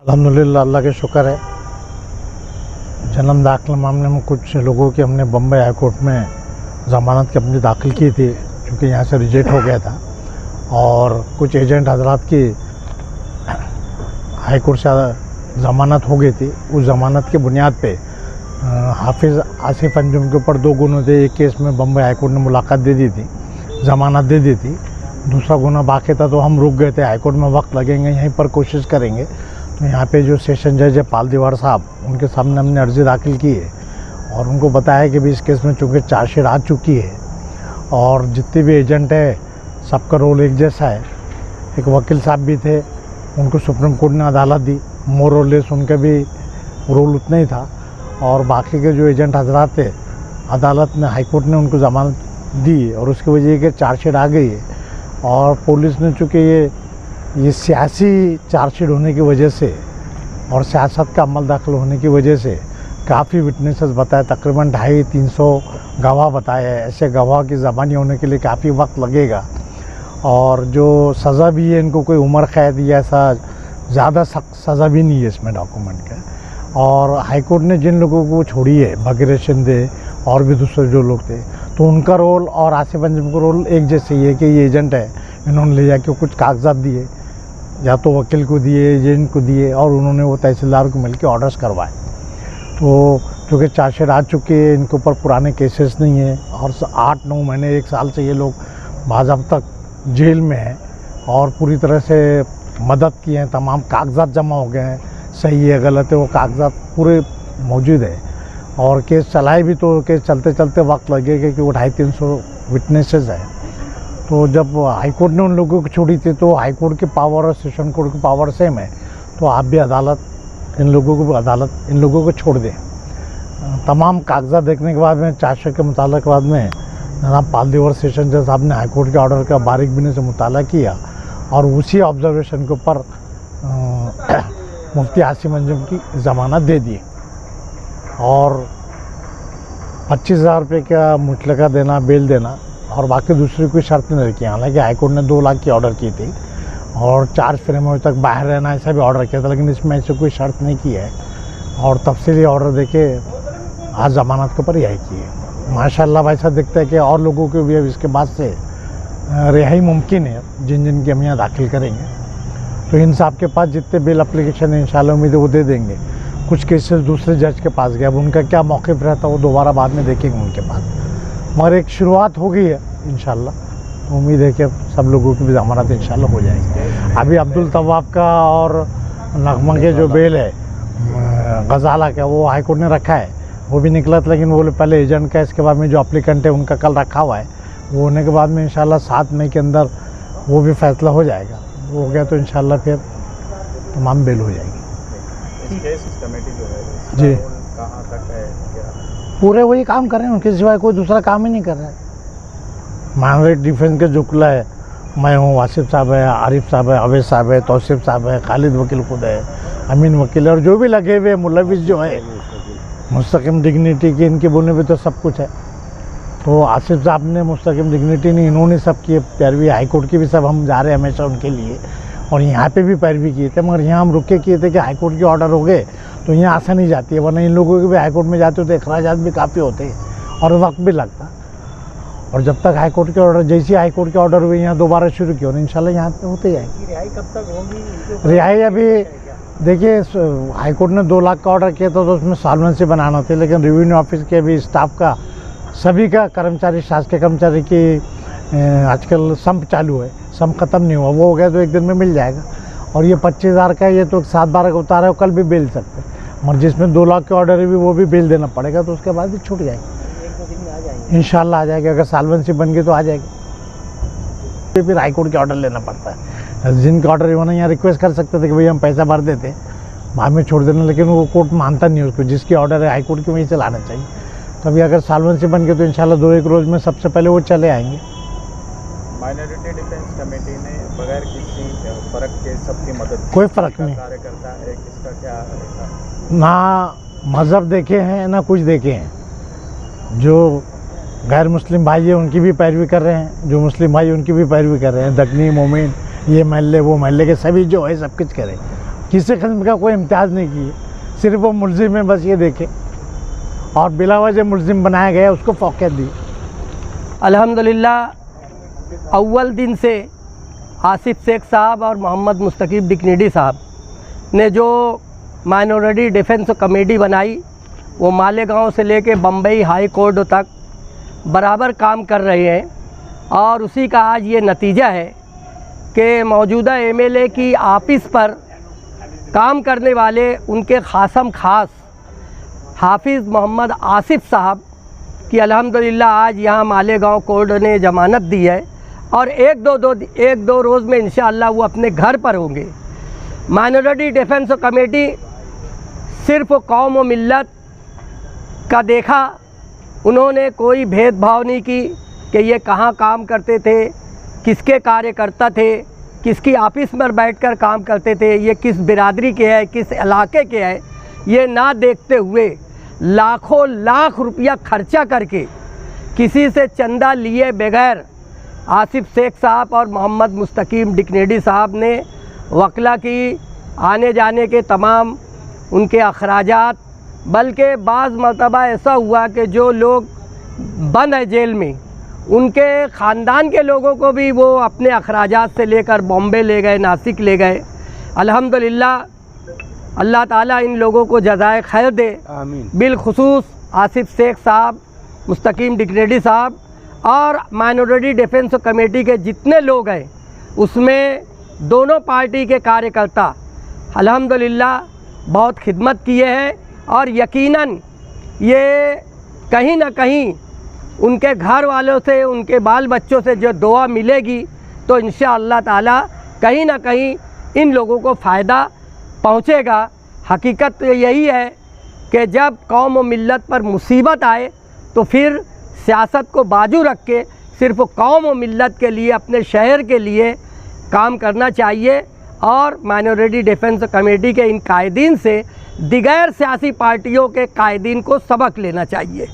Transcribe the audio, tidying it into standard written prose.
अल्हम्दुलिल्लाह, अल्लाह के शुक्र है। जन्म दाखिल मामले में कुछ लोगों की हमने बम्बई हाई कोर्ट में ज़मानत की अपनी दाखिल की थी, क्योंकि यहाँ से रिजेक्ट हो गया था। और कुछ एजेंट हजरात की हाई कोर्ट से ज़मानत हो गई थी। उस ज़मानत की बुनियाद पे हाफिज़ आसिफ अंजुम के ऊपर 2 गुनों थे। एक केस में बम्बई हाई कोर्ट ने मुलाकात दे दी थी, ज़मानत दे दी थी। दूसरा गुना बाकी था, तो हम रुक गए थे। हाई कोर्ट में वक्त लगेंगे, यहीं पर कोशिश करेंगे। तो यहाँ पे जो सेशन जज है पाल दीवार साहब, उनके सामने हमने अर्ज़ी दाखिल की है और उनको बताया कि भी इस केस में चूँकि चार्जशीट आ चुकी है और जितने भी एजेंट है सबका रोल एक जैसा है। एक वकील साहब भी थे, उनको सुप्रीम कोर्ट ने अदालत दी, मोर और लेस उनका भी रोल उतना ही था। और बाकी के जो एजेंट हजरात थे, अदालत ने, हाई कोर्ट ने उनको ज़मानत दी और उसकी वजह ये कि चार्जशीट आ गई है। और पुलिस ने चूँकि ये सियासी चार्जशीट होने की वजह से और सियासत का अमल दाखिल होने की वजह से काफ़ी विटनेसेस बताए, तकरीबन 250-300 गवाह बताए हैं। ऐसे गवाह की ज़बानी होने के लिए काफ़ी वक्त लगेगा। और जो सज़ा भी है, इनको कोई उम्र कैद या ऐसा ज़्यादा सख्त सज़ा भी नहीं है इसमें डॉक्यूमेंट का। और हाई कोर्ट ने जिन लोगों को छोड़ी है, भगीरथ शिंदे और भी दूसरे जो लोग थे, तो उनका रोल और आसिफ अंजुम का रोल एक जैसे ही है कि ये एजेंट है, इन्होंने ले जाके कुछ कागजात दिए, या तो वकील को दिए, एजेंट को दिए, और उन्होंने वो तहसीलदार को मिलकर ऑर्डर्स करवाए। तो चूँकि चार्जशीट आ चुके हैं, इनके ऊपर पुराने केसेस नहीं है और 8-9 महीने 1 साल से ये लोग बाज़ाब्ता जेल में हैं और पूरी तरह से मदद की है। तमाम कागजात जमा हो गए हैं, सही है गलत है वो कागजात पूरे मौजूद है। और केस चलाए भी तो केस चलते चलते वक्त लगेगा, कि वो 250-300 विटनेसेस है। तो जब हाई कोर्ट ने उन लोगों को छोड़ी थी, तो हाई कोर्ट की पावर और सेशन कोर्ट की पावर सेम है, तो आप भी अदालत इन लोगों को छोड़ दें। तमाम कागजात देखने के बाद में, चार्जशीट के मुताला के बाद में, जनाब पाल दीवार सेशन जज साहब ने हाई कोर्ट के ऑर्डर का बारीक बीनी से मुताला किया और उसी ऑब्जर्वेशन के ऊपर मुफ्ती आसिफ अंजुम की ज़मानत दे दी और 25,000 रुपये का मुचलका देना, बेल देना, और बाकी दूसरी कोई शर्त नहीं रखी। हालांकि हाईकोर्ट ने 2 लाख की ऑर्डर की थी और 4 फ्रेम तक बाहर रहना ऐसा भी ऑर्डर किया था, लेकिन इसमें ऐसे कोई शर्त नहीं की है। और तफसीली ऑर्डर देके आज ज़मानत के ऊपर रिहाई की है। माशाल्लाह भाई साहब, दिखता है कि और लोगों को भी अब इसके बाद से रिहाई मुमकिन है, जिन की हम यहाँ दाखिल करेंगे। तो इन साहब के पास जितने बेल एप्लीकेशन है, इंशाल्लाह उम्मीद है वो दे देंगे। कुछ केसेस दूसरे जज के पास गए, अब उनका क्या मौक़िफ़ रहता है वो दोबारा बाद में देखेंगे उनके पास, मगर एक शुरुआत हो गई है इंशाल्लाह। तो उम्मीद है कि सब लोगों की भी ज़मानत इंशाल्लाह हो जाएगी। अभी अब्दुल तवाब का और नगमा के जो बेल है गजाला का, वो हाई कोर्ट ने रखा है, वो भी निकला था, लेकिन वो पहले एजेंट का, इसके बाद में जो एप्लीकेंट है उनका कल रखा हुआ है। वो होने के बाद में इंशाल्लाह 7 मई के अंदर वो भी फ़ैसला हो जाएगा। वो हो गया तो इंशाल्लाह फिर तमाम बेल हो जाएगी। कमेटी जो है जी, कहाँ तक है? पूरे वही काम कर रहे हैं, उनके सिवाय कोई दूसरा काम ही नहीं कर रहा है। माइनॉरिटी डिफेंस के जो खुला है, मैं हूँ, वासिफ साहब है, आरिफ साहब है, अवैस साहब है, तौसीफ साहब है, खालिद वकील खुद है, अमीन वकील है, और जो भी लगे हुए मुलविस जो है, मुस्तकिम डिग्निटी की इनके बोलने पे तो सब कुछ है। तो आसिफ साहब ने मुस्तकिम डिग्निटी नहीं, इन्होंने सब की पैरवी, हाई कोर्ट की भी सब हम जा रहे हैं हमेशा उनके लिए, और यहाँ पे भी पैरवी किए थे। मगर यहाँ हम रुक के किए थे कि हाई कोर्ट के ऑर्डर हो गए तो यहाँ आसानी जाती है, वरना इन लोगों के भी हाई कोर्ट में जाते हो तो अखराजात भी काफ़ी होते और वक्त भी लगता। और जब तक हाई कोर्ट के ऑर्डर, जैसे हाई कोर्ट के ऑर्डर हुए यहाँ दोबारा शुरू किया, और इंशाल्लाह यहाँ पे होते जाएंगे। रिहाई कब तक होगी? रिहाई अभी देखिए, हाई कोर्ट ने 2 लाख का ऑर्डर किया था, तो उसमें सॉल्वेंसी बनाना थी, लेकिन रेवेन्यू ऑफिस के भी स्टाफ का, सभी का, कर्मचारी, शासकीय कर्मचारी की आजकल संप चालू है, संप ख़त्म नहीं हुआ, वो हो गया तो 1 दिन में मिल जाएगा। और ये 25,000 का, ये तो 7-12 का उतारा है, कल भी बेल सकते हैं। मगर जिसमें 2 लाख के ऑर्डर है भी, वो भी बेल देना पड़ेगा, तो उसके बाद भी छूट जाएगी। 1-2 दिन में आ जाएंगे इंशाल्लाह आ जाएगी। अगर सॉल्वेंसी बन गई तो आ जाएगी। फिर हाई कोर्ट के ऑर्डर लेना पड़ता है। जिनका ऑर्डर होना, यहाँ रिक्वेस्ट कर सकते थे कि भैया हम पैसा भर देते, बाद में छोड़ देना, लेकिन वो कोर्ट मानता नहीं उसको। जिसकी ऑर्डर है हाई कोर्ट की, वहीं से लाना चाहिए। तो अभी अगर सॉल्वेंसी बन गई तो इंशाल्लाह 2-1 रोज़ में सबसे पहले वो चले आएंगे। माइनॉरिटी डिफेंस कमेटी ने बगैर किसी फ़र्क के सबकी मदद, कोई फ़र्क नहीं, कार्य करता है, किसका क्या ना मज़हब देखे हैं ना कुछ देखे हैं। जो गैर मुस्लिम भाई है उनकी भी पैरवी कर रहे हैं, जो मुस्लिम भाई उनकी भी पैरवी कर रहे हैं। दकनी, मोमिन, ये महल्ले वो महल्ले के सभी जो है सब कुछ करें। किसी किस्म का कोई इम्तियाज़ नहीं किए, सिर्फ वो मुलजिम है बस ये देखे, और बिला वजह मुलजिम बनाया गया उसको फौकियत दी। अल्हम्दुलिल्लाह अव्वल दिन से आसिफ शेख साहब और मोहम्मद मुस्तकीम डिकनेडी साहब ने जो माइनॉरिटी डिफेंस कमेटी बनाई, वो मालेगांव से लेके बम्बई हाई कोर्ट तक बराबर काम कर रहे हैं, और उसी का आज ये नतीजा है कि मौजूदा एमएलए की ऑफिस पर काम करने वाले उनके खासम खास हाफिज़ मोहम्मद आसिफ साहब की अल्हम्दुलिल्लाह आज यहाँ मालेगांव कोर्ट ने ज़मानत दी है, और एक दो रोज़ में इंशाअल्लाह वो अपने घर पर होंगे। माइनॉरिटी डिफेंस कमेटी सिर्फ कौम व मिल्लत का देखा, उन्होंने कोई भेदभाव नहीं की कि ये कहाँ काम करते थे, किसके कार्यकर्ता थे, किसकी ऑफिस में बैठकर काम करते थे, ये किस बिरादरी के है, किस इलाके के है, ये ना देखते हुए लाखों लाख रुपया खर्चा करके किसी से चंदा लिए बगैर आसिफ शेख साहब और मोहम्मद मुस्तकीम डिकनेडी साहब ने वकला की आने जाने के तमाम उनके अखराजात, बल्कि बाज़ मरतबा ऐसा हुआ कि जो लोग बंद है जेल में उनके ख़ानदान के लोगों को भी वो अपने अखराजात से लेकर बॉम्बे ले गए, नासिक ले गए। अल्हम्दुलिल्लाह अल्लाह ताला इन लोगों को जज़ाए खैर दे, आमीन। बिलखुसूस आसिफ शेख साहब, मुस्तकीम डिकनेडी साहब और माइनॉरिटी डिफेंस कमेटी के जितने लोग हैं, उसमें दोनों पार्टी के कार्यकर्ता अल्हम्दुलिल्लाह बहुत खिदमत किए हैं, और यकीनन ये कहीं ना कहीं उनके घर वालों से, उनके बाल बच्चों से जो दुआ मिलेगी तो इंशाअल्लाह ताला कहीं ना कहीं इन लोगों को फ़ायदा पहुँचेगा। हकीकत तो यही है कि जब कौम व मिल्लत पर मुसीबत आए तो फिर सियासत को बाजू रख के सिर्फ कौम व मिल्लत के लिए, अपने शहर के लिए काम करना चाहिए, और माइनॉरिटी डिफेंस कमेटी के इन कायदीन से दिगैर सियासी पार्टियों के कायदीन को सबक लेना चाहिए।